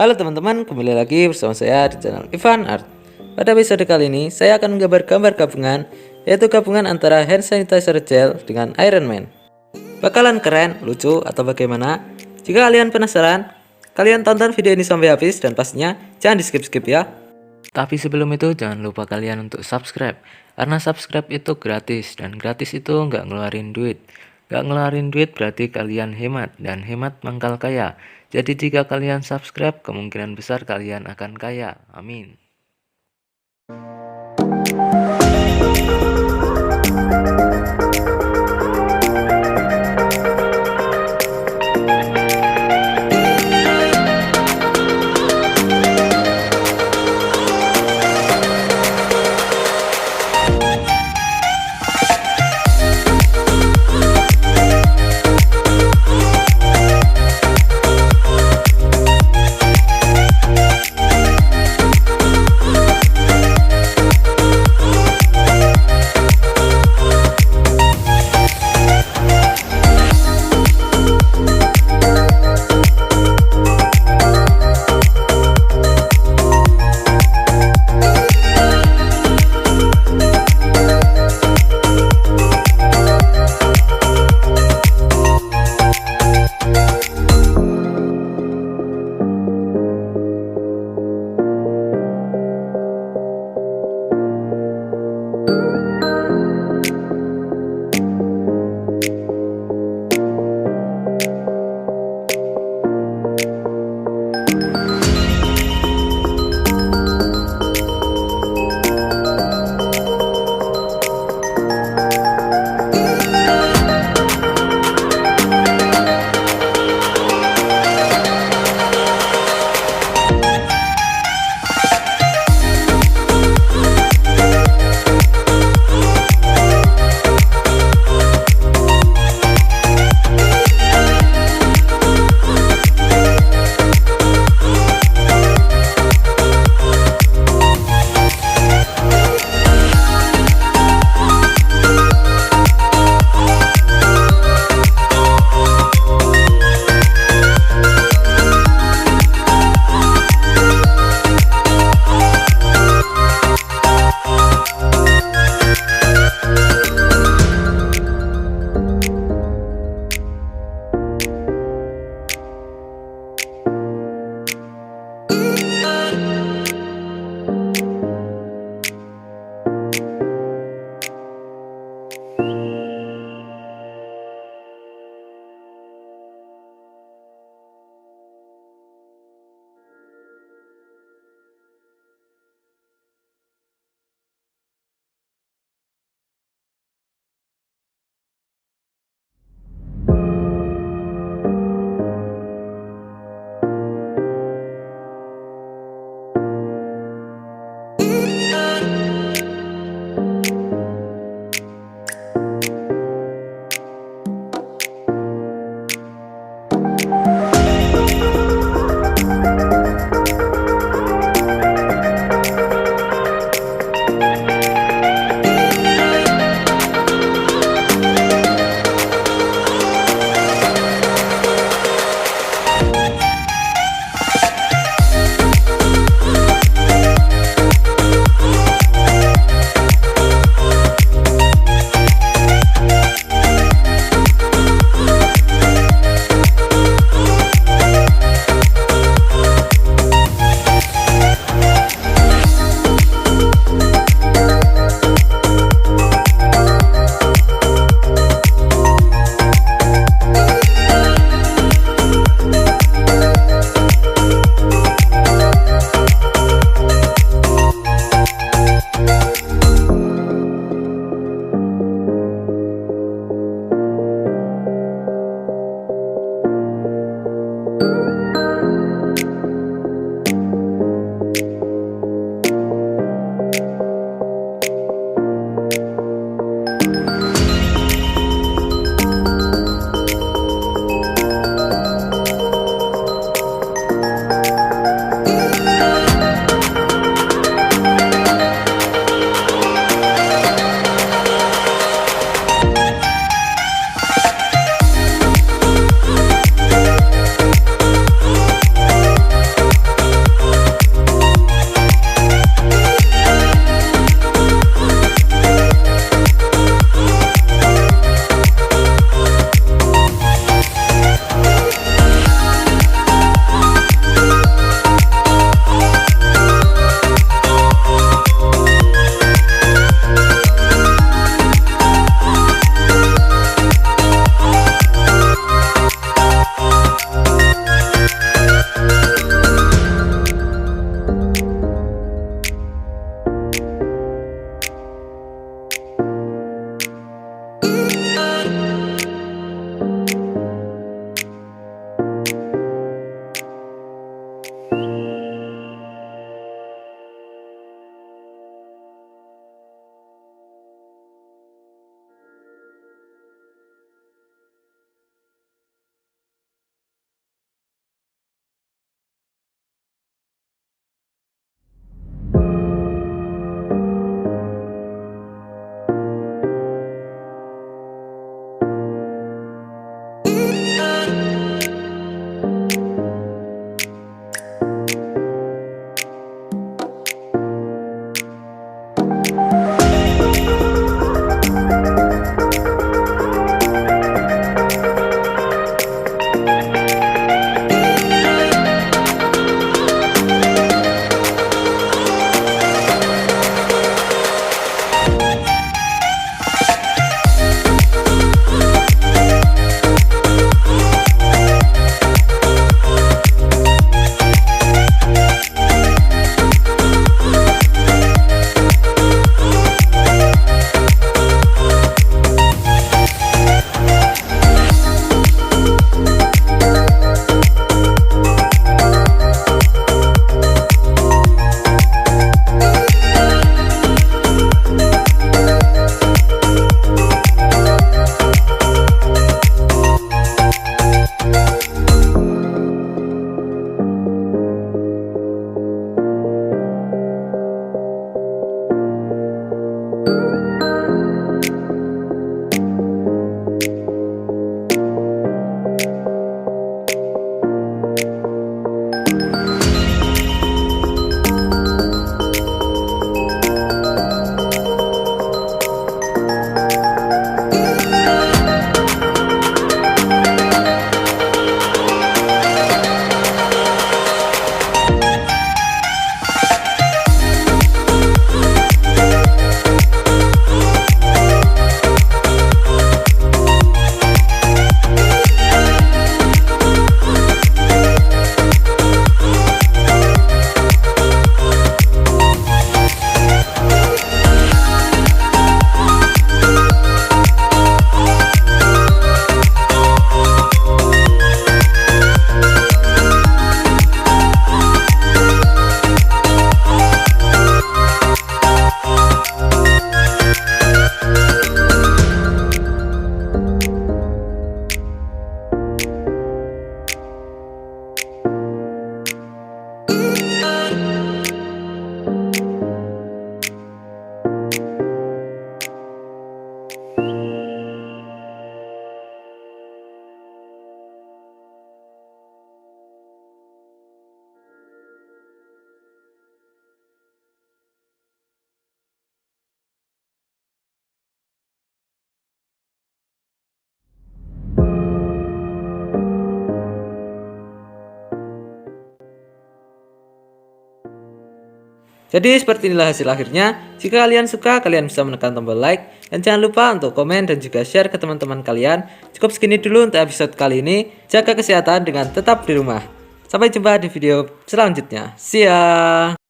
Halo teman-teman, kembali lagi bersama saya di channel Ivan Art. Pada episode kali ini, saya akan menggambar gambar gabungan, yaitu gabungan antara hand sanitizer gel dengan Ironman. Bakalan keren, lucu, atau bagaimana? Jika kalian penasaran, kalian tonton video ini sampai habis dan pastinya jangan di skip-skip ya. Tapi sebelum itu jangan lupa kalian untuk subscribe, karena subscribe itu gratis, dan gratis itu nggak ngeluarin duit. Nggak ngeluarin duit berarti kalian hemat, dan hemat mangkal kaya. Jadi jika kalian subscribe, kemungkinan besar kalian akan kaya. Amin. Jadi seperti inilah hasil akhirnya. Jika kalian suka, kalian bisa menekan tombol like. Dan jangan lupa untuk komen dan juga share ke teman-teman kalian. Cukup segini dulu untuk episode kali ini. Jaga kesehatan dengan tetap di rumah. Sampai jumpa di video selanjutnya. See ya!